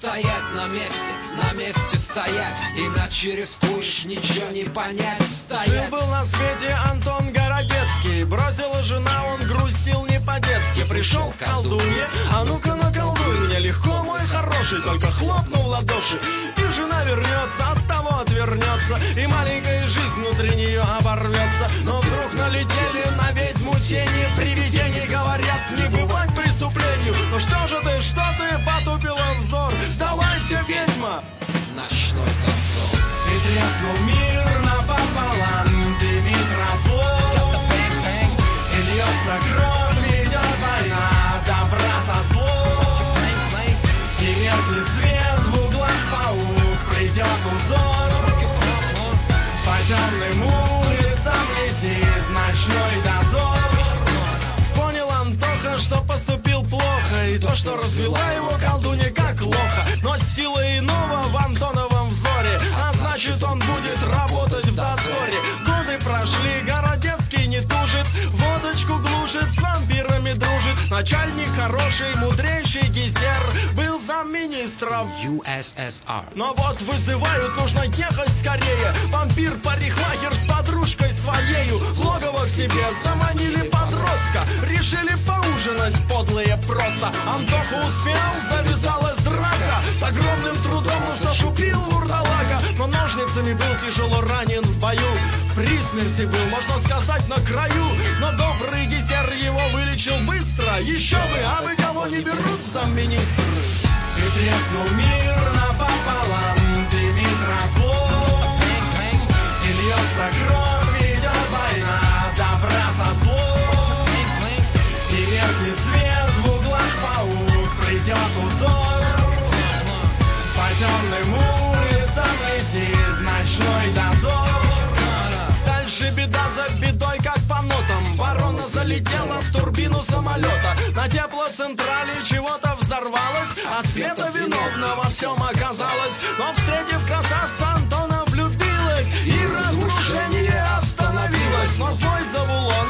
стоять на месте стоять, иначе рискуешь ничего не понять. Стоять. Жил-был на свете Антон Городецкий, бросила жена, он грустил не по-детски. Пришел к колдунье, а ну-ка наколдуй меня легко, мой хороший, только хлопнул в ладоши, и жена вернется, от того отвернется, и маленькая жизнь внутри нее оборвется. Но вдруг налетели на ведьму тени привидений, говорят, не бывать преступлению. Ну что же ты потупила взор? Сдавайся, ведьма! Ночной дозор. И треснул мир напополам, дымит разлом, и льется кровь, идет война, добра со злом. И меркнет свет в углах, паук придет узор, по темным улицам летит ночной дозор. Понял Антоха, что поступил плохо, и то, что развела его колдунья как лоха. Но сила иного в Антоновом взоре, а значит, он будет работать в дозоре. Годы прошли, Городецкий не тужит, водочку глушит, с вампирами дружит. Начальник хороший, мудрейший Гизер был замминистров USSR. Но вот вызывают, нужно ехать скорее. Вампир-парикмахер с подружкой своею в логово к себе заманили подростка. Решили поужинать подлые просто. Антоха успел, завязалась драка. С огромным трудом он зашупил вурдалака, но ножницами был тяжело ранен в бою. При смерти был, можно сказать, на краю. Но добрый Гизер его вылечил быстро. Еще бы, а вы кого не берут в замминистры? И треснул мир напополам, дымит разлом, и льется кровь, идет война, добра со злом. И меркнет свет в углах, паук придет узор, по темным улицам летит ночной дозор. Дальше беда за бедой, как по нотам. Ворона залетела в турбину самолета. На теплоцентрале чего-то взорвалось, а Света виновна во всем оказалась. Но встретив красавца, Антона влюбилась, и разрушение остановилось. Но злой Завулон